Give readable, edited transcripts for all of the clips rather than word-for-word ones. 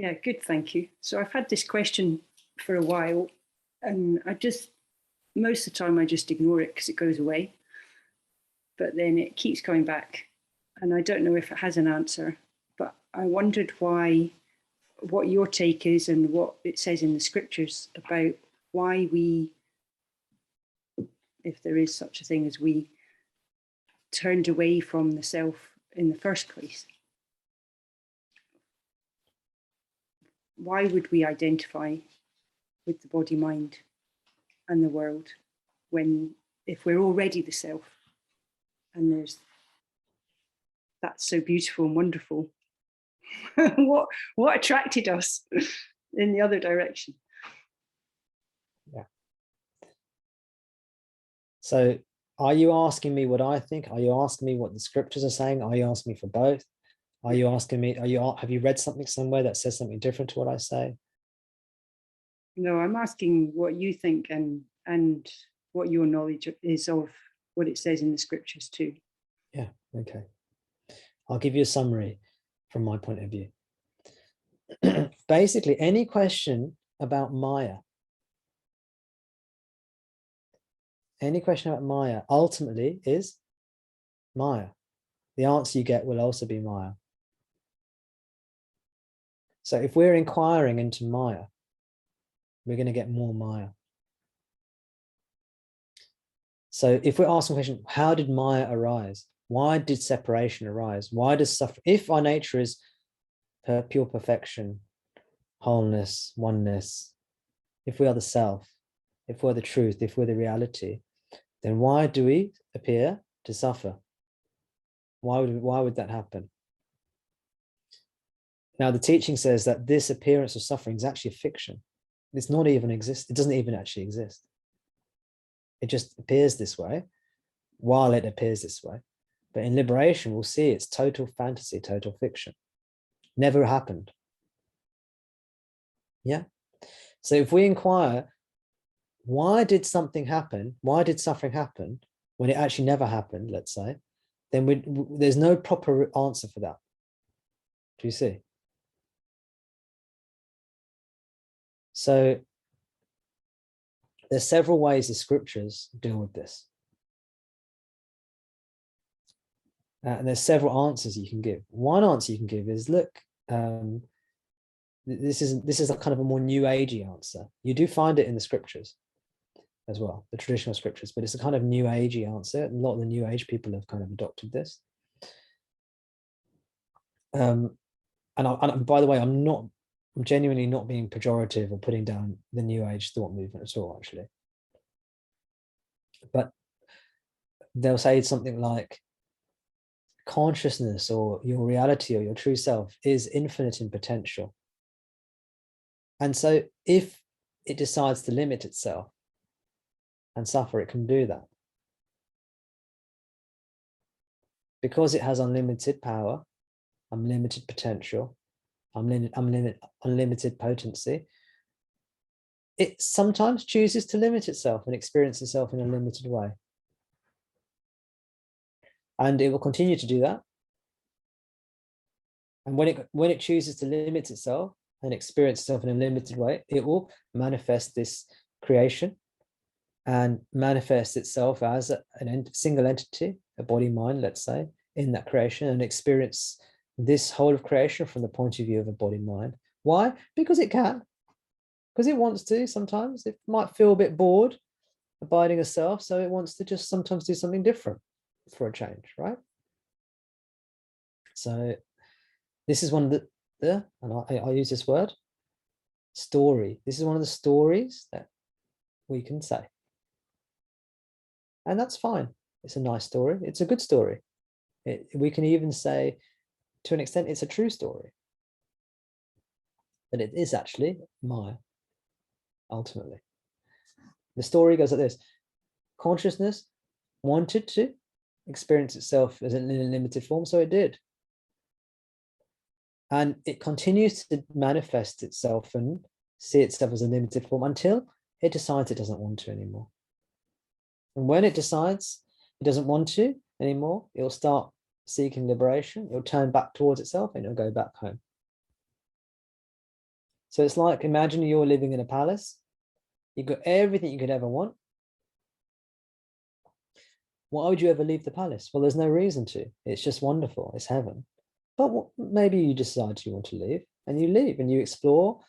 Yeah, good, thank you. So I've had this question for a while, and most of the time I just ignore it because it goes away. But then it keeps coming back, and I don't know if it has an answer. But I wondered what your take is and what it says in the scriptures about why we, if there is such a thing as we, turned away from the self in the first place. Why would we identify with the body, mind, and the world if we're already the self, and that's so beautiful and wonderful? what attracted us in the other direction? Yeah. So are you asking me what I think? Are you asking me what the scriptures are saying? Are you asking me for both? Are you asking me, have you read something somewhere that says something different to what I say? No, I'm asking what you think and what your knowledge is of what it says in the scriptures too. Yeah, okay. I'll give you a summary from my point of view. Basically, any question about Maya, ultimately is Maya. The answer you get will also be Maya. So if we're inquiring into Maya, we're going to get more Maya. So if we're asking the question, how did Maya arise? Why did separation arise? Why does suffering? If our nature is pure perfection, wholeness, oneness, if we are the self, if we're the truth, if we're the reality, then why do we appear to suffer? Why would that happen? Now, the teaching says that this appearance of suffering is actually a fiction. It's not even exist. It doesn't even actually exist. It just appears this way while it appears this way. But in liberation, we'll see it's total fantasy, total fiction. Never happened. Yeah. So if we inquire, why did something happen? Why did suffering happen when it actually never happened, let's say, then there's no proper answer for that. Do you see? So there's several ways the scriptures deal with this. And there's several answers you can give. One answer you can give is, look, this is a kind of a more new agey answer. You do find it in the scriptures as well, the traditional scriptures, but it's a kind of new agey answer. A lot of the new age people have kind of adopted this. And by the way, I'm genuinely not being pejorative or putting down the new age thought movement at all, actually. But they'll say something like, consciousness or your reality or your true self is infinite in potential. And so if it decides to limit itself and suffer, it can do that. Because it has unlimited power, unlimited potential, unlimited potency, it sometimes chooses to limit itself and experience itself in a limited way. And it will continue to do that. And when it chooses to limit itself and experience itself in a limited way, it will manifest this creation and manifest itself as a single entity, a body, mind, let's say, in that creation, and experience this whole of creation from the point of view of a body, mind. Why? Because it can. Because it wants to. Sometimes it might feel a bit bored abiding a self, so it wants to just sometimes do something different for a change, right? So this is one of and I use this word, story. This is one of the stories that we can say. And that's fine. It's a nice story. It's a good story. We can even say, to an extent, it's a true story. But it is actually Maya, ultimately. The story goes like this. Consciousness wanted to experience itself as in a limited form, so it did. And it continues to manifest itself and see itself as a limited form until it decides it doesn't want to anymore. And when it decides it doesn't want to anymore, it'll start seeking liberation. It'll turn back towards itself and it'll go back home. So it's like, imagine you're living in a palace. You've got everything you could ever want. Why would you ever leave the palace? Well, there's no reason to. It's just wonderful. It's heaven. But maybe you decide you want to leave, and you leave and you explore.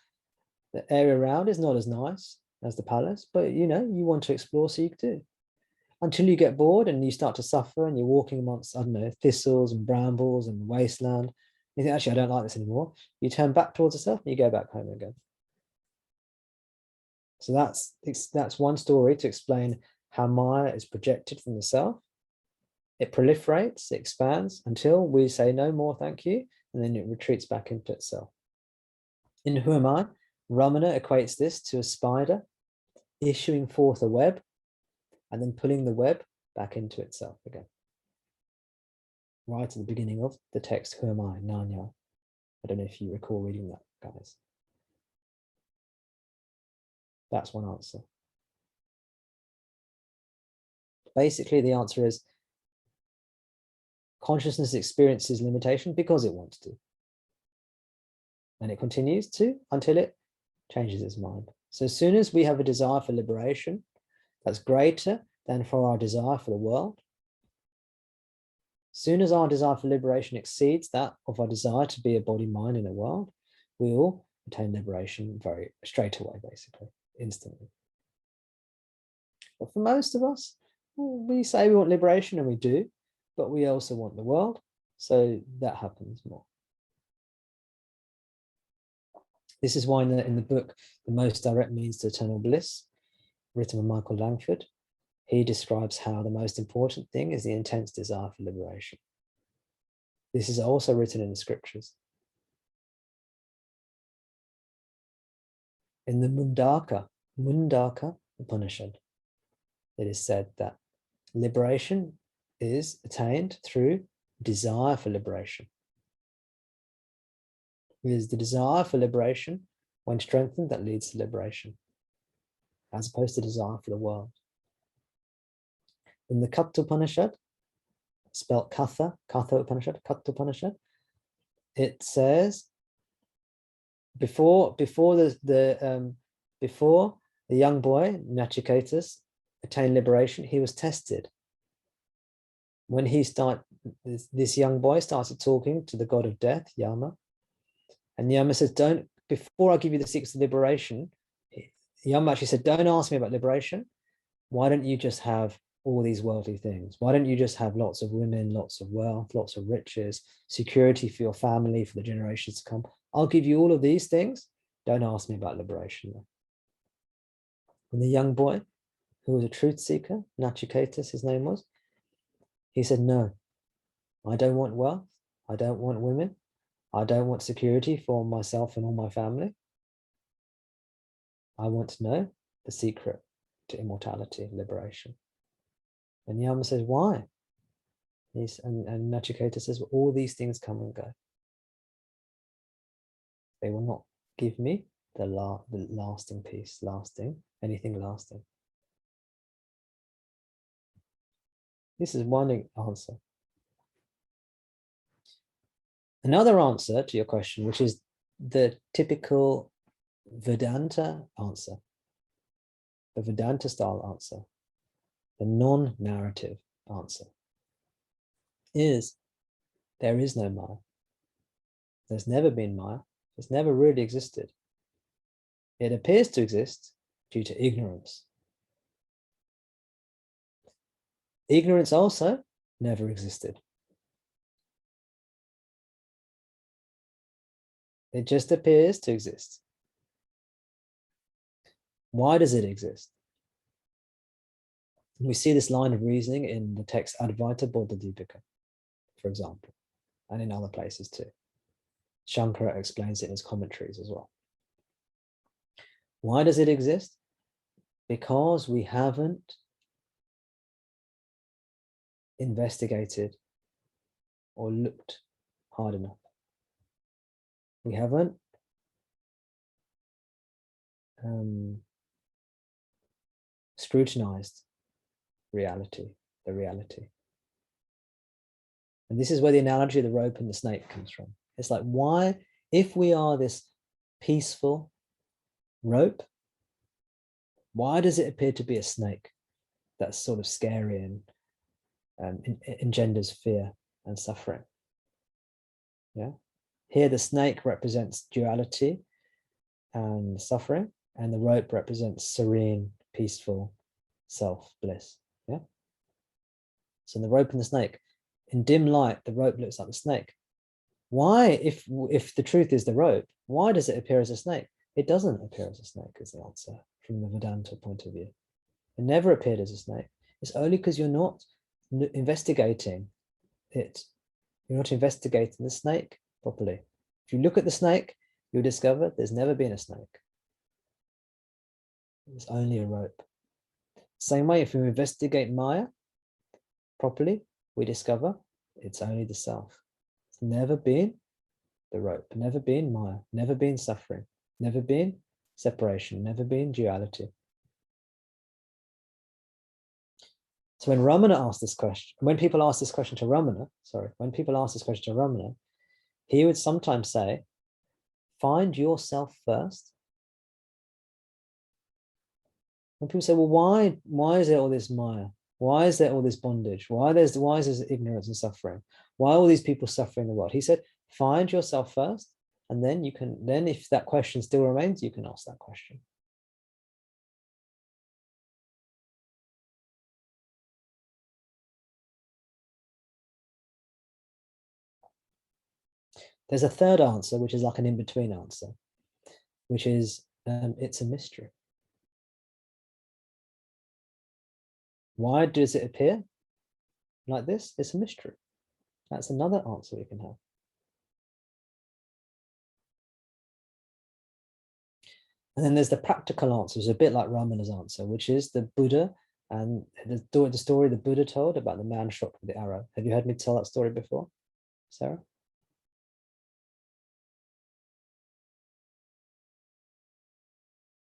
The area around is not as nice as the palace, but you want to explore, so you do. Until you get bored and you start to suffer and you're walking amongst, I don't know, thistles and brambles and wasteland. You think, actually, I don't like this anymore. You turn back towards yourself and you go back home again. So that's one story to explain how Maya is projected from the self. It proliferates, it expands until we say no more, thank you, and then it retreats back into itself. In Who Am I? Ramana equates this to a spider issuing forth a web and then pulling the web back into itself again. Right at the beginning of the text, Who Am I? Nanya. I don't know if you recall reading that, guys. That's one answer. Basically, the answer is consciousness experiences limitation because it wants to. And it continues to until it changes its mind. So as soon as we have a desire for liberation that's greater than for our desire for the world, as soon as our desire for liberation exceeds that of our desire to be a body, mind in a world, we will attain liberation very straight away, basically, instantly. But for most of us, we say we want liberation, and we do, but we also want the world, so that happens more. This is why in the book, The Most Direct Means to Eternal Bliss, written by Michael Langford, he describes how the most important thing is the intense desire for liberation. This is also written in the scriptures. In the Mundaka Upanishad, it is said that liberation is attained through desire for liberation. It is the desire for liberation, when strengthened, that leads to liberation, as opposed to desire for the world. In the Katha Upanishad, spelled Katha Upanishad, Katha Upanishad, it says before the young boy Nachiketas attained liberation, he was tested. When this young boy started talking to the god of death, Yama, and Yama says, before I give you the secrets of liberation, Yama actually said, don't ask me about liberation. Why don't you just have all these worldly things? Why don't you just have lots of women, lots of wealth, lots of riches, security for your family, for the generations to come? I'll give you all of these things. Don't ask me about liberation. And the young boy, who was a truth seeker, Nachiketas, his name was, he said, no, I don't want wealth. I don't want women. I don't want security for myself and all my family. I want to know the secret to immortality, liberation. And Yama says, why? And Nachiketa says, well, all these things come and go. They will not give me the lasting peace, anything lasting. This is one answer. Another answer to your question, which is the typical Vedanta answer, the Vedanta style answer, the non-narrative answer, is there is no Maya. There's never been Maya. It's never really existed. It appears to exist due to ignorance. Ignorance also never existed. It just appears to exist. Why does it exist? We see this line of reasoning in the text Advaita Vedanta, for example, and in other places too. Shankara explains it in his commentaries as well. Why does it exist? Because we haven't investigated or looked hard enough. We haven't scrutinized reality, the reality. And this is where the analogy of the rope and the snake comes from. It's like, why, if we are this peaceful, rope. Why does it appear to be a snake? That's sort of scary and engenders fear and suffering. Yeah. Here the snake represents duality and suffering, and the rope represents serene, peaceful self bliss. Yeah. So the rope and the snake, in dim light, the rope looks like the snake. Why, if the truth is the rope, why does it appear as a snake? It doesn't appear as a snake, is the answer from the Vedanta point of view. It never appeared as a snake. It's only because you're not investigating it. You're not investigating the snake properly. If you look at the snake, you'll discover there's never been a snake. It's only a rope. Same way, if you investigate Maya properly, we discover it's only the self. It's never been the rope, never been Maya, never been suffering, never been separation, never been duality. So when Ramana asked this question, when people ask this question to Ramana, he would sometimes say, find yourself first. When people say, well, why is there all this Maya? Why is there all this bondage? Why is there ignorance and suffering? Why are all these people suffering in the world? He said, find yourself first, and then if that question still remains, you can ask that question. There's a third answer, which is like an in-between answer, which is it's a mystery. Why does it appear like this? It's a mystery. That's another answer we can have. And then there's the practical answers, a bit like Ramana's answer, which is the Buddha and the story the Buddha told about the man shot with the arrow. Have you heard me tell that story before, Sarah?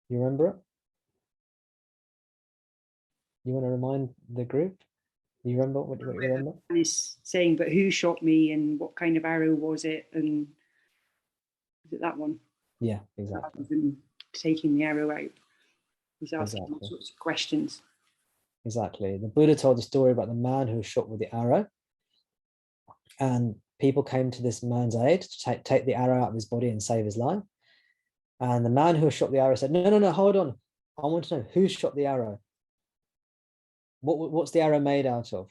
You remember it? You want to remind the group? You remember what you remember? He's saying, but who shot me and what kind of arrow was it? And is it that one? Yeah, exactly. Rather than taking the arrow out, he's asking all sorts of questions. Exactly. The Buddha told the story about the man who was shot with the arrow, and people came to this man's aid to take the arrow out of his body and save his life. And the man who shot the arrow said, no, hold on. I want to know who shot the arrow. What's the arrow made out of?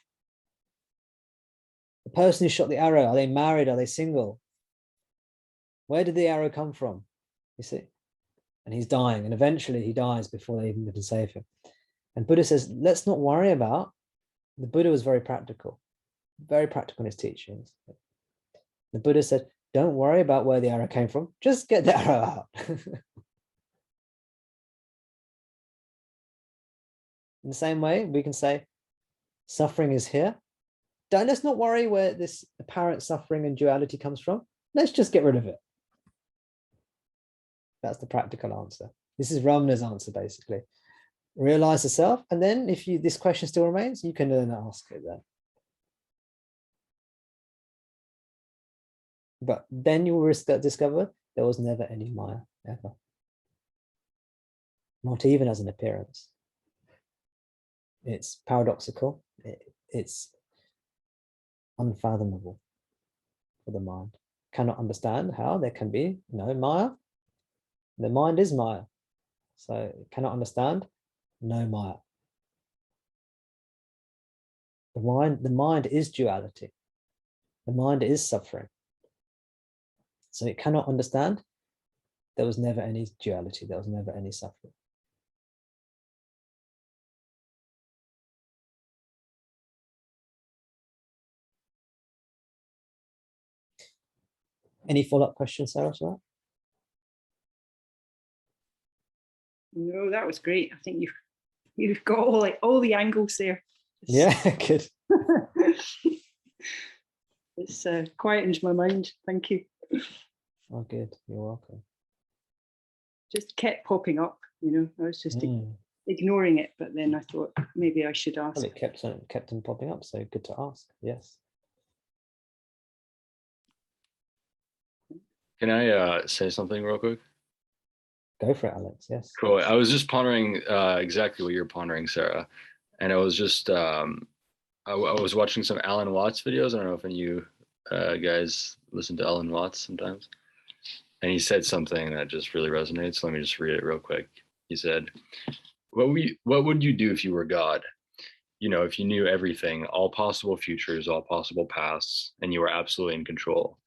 The person who shot the arrow, are they married? Are they single? Where did the arrow come from? You see? And he's dying, and eventually he dies before they even can save him. And Buddha says, let's not worry about. The Buddha was very practical in his teachings. The Buddha said, don't worry about where the arrow came from, just get the arrow out. In the same way, we can say, suffering is here. Let's not worry where this apparent suffering and duality comes from. Let's just get rid of it. That's the practical answer. This is Ramana's answer, basically. Realize the self, and then if this question still remains, you can then ask it then. But then you will discover there was never any Maya, ever. Not even as an appearance. It's paradoxical. It's unfathomable for the mind. Cannot understand how there can be no Maya. The mind is Maya. So it cannot understand no Maya. The mind is duality. The mind is suffering. So it cannot understand there was never any duality. There was never any suffering. Any follow-up questions, Sarah, to that? No, that was great. I think you've got all the angles there. Yeah, good. It's quietened my mind. Thank you. Oh, good. You're welcome. Just kept popping up, I was just ignoring it, but then I thought maybe I should ask. Well, it kept on popping up, so good to ask. Yes. Can I say something real quick? Go for it, Alex. Yes. Cool. I was just pondering exactly what you're pondering, Sarah. And I was just, I was watching some Alan Watts videos. I don't know if any of you guys listen to Alan Watts sometimes. And he said something that just really resonates. Let me just read it real quick. He said, what would you do if you were God? You know, if you knew everything, all possible futures, all possible pasts, and you were absolutely in control.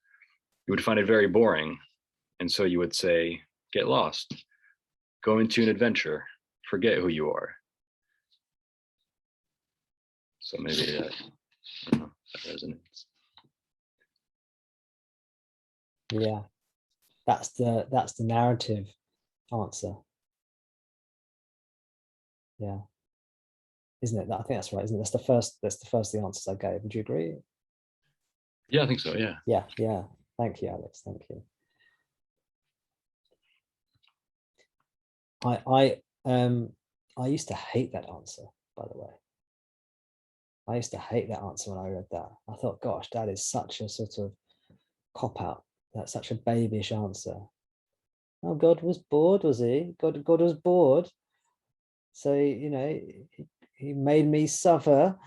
You would find it very boring. And so you would say, get lost, go into an adventure, forget who you are. So maybe that, I don't know, that resonates. Yeah, that's the narrative answer. Yeah, isn't it? I think that's right, isn't it? That's the first the answers I gave. Would you agree? Yeah, I think so. Yeah. Yeah. Thank you, Alex. Thank you. I used to hate that answer, by the way. I used to hate that answer when I read that. I thought, gosh, that is such a sort of cop-out. That's such a babyish answer. Oh, God was bored, was he? God was bored. So, you know, he made me suffer.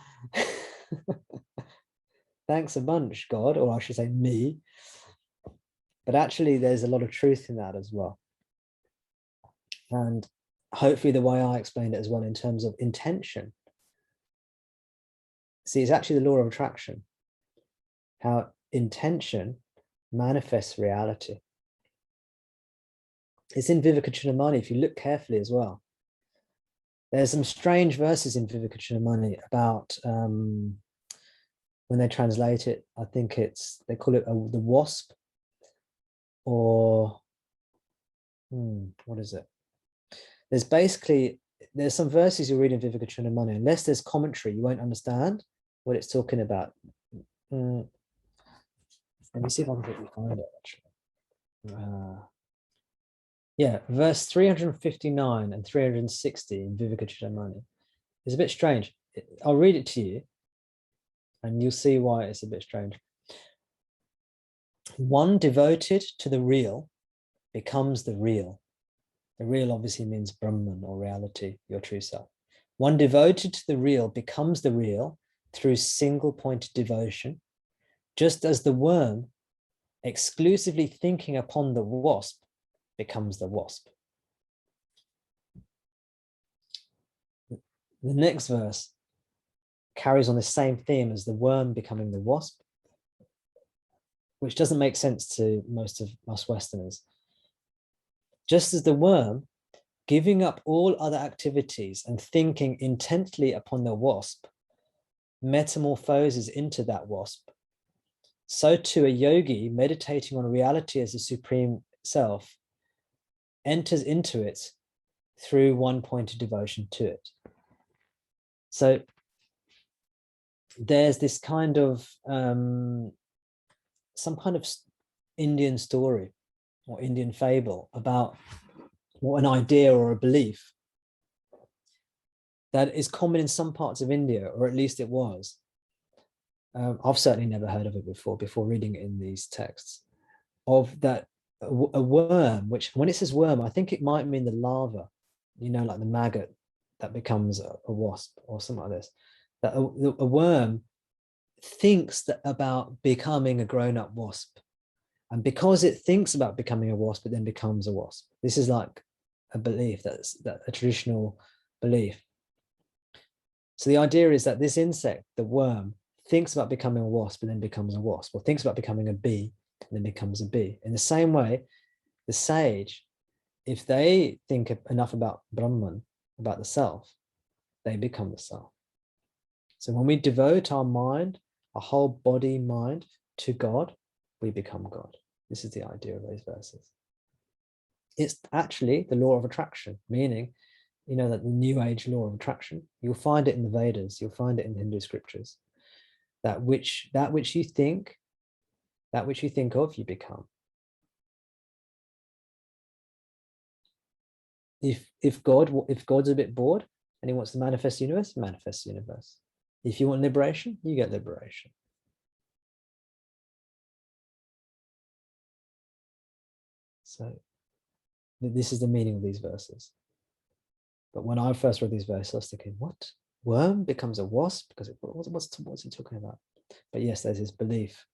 Thanks a bunch, God, or I should say me. But actually, there's a lot of truth in that as well. And hopefully the way I explained it as well in terms of intention. See, it's actually the law of attraction, how intention manifests reality. It's in Vivekachudamani, if you look carefully as well. There's some strange verses in Vivekachudamani about when they translate it, I think they call it the wasp, or what is it? There's some verses you read in Vivekachudamani, unless there's commentary, you won't understand what it's talking about. Let me see if I can quickly find it, actually. Yeah, verse 359 and 360 in Vivekachudamani. It's a bit strange. I'll read it to you, and you'll see why it's a bit strange. One devoted to the real becomes the real. The real obviously means Brahman, or reality, your true self. One devoted to the real becomes the real through single-pointed devotion, just as the worm, exclusively thinking upon the wasp, becomes the wasp. The next verse carries on the same theme as the worm becoming the wasp, which doesn't make sense to most of us Westerners. Just as the worm, giving up all other activities and thinking intently upon the wasp, metamorphoses into that wasp, so too a yogi meditating on reality as the supreme self enters into it through one-pointed devotion to it. So there's this kind of some kind of Indian story or Indian fable about an idea or a belief that is common in some parts of India, or at least it was. I've certainly never heard of it before reading it in these texts, of that a worm, which when it says worm, I think it might mean the larva, you know, like the maggot that becomes a wasp or something like this, that a worm thinks about becoming a grown-up wasp. And because it thinks about becoming a wasp, it then becomes a wasp. This is like a belief, that's a traditional belief. So the idea is that this insect, the worm, thinks about becoming a wasp and then becomes a wasp, or thinks about becoming a bee and then becomes a bee. In the same way, the sage, if they think enough about Brahman, about the self, they become the self. So when we devote our mind, our whole body, mind to God, we become God. This is the idea of those verses. It's actually the law of attraction, meaning, you know, that the New Age law of attraction, you'll find it in the Vedas, you'll find it in Hindu scriptures, that which you think of, you become. If God's a bit bored and he wants to manifest the universe, he manifests the universe. If you want liberation, you get liberation. So This is the meaning of these verses. But when I first read these verses, I was thinking, what? Worm becomes a wasp? Because what's he talking about? But yes, there's this belief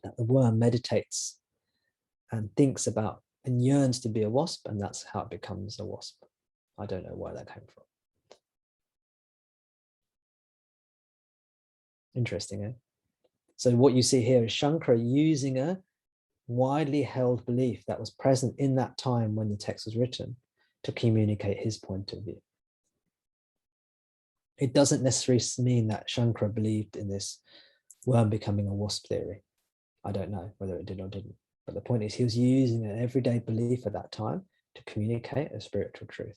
that the worm meditates and thinks about and yearns to be a wasp, and that's how it becomes a wasp. I don't know where that came from. Interesting, eh? So what you see here is Shankara using a widely held belief that was present in that time when the text was written to communicate his point of view. It doesn't necessarily mean that Shankara believed in this worm becoming a wasp theory. I don't know whether it did or didn't. But the point is he was using an everyday belief at that time to communicate a spiritual truth.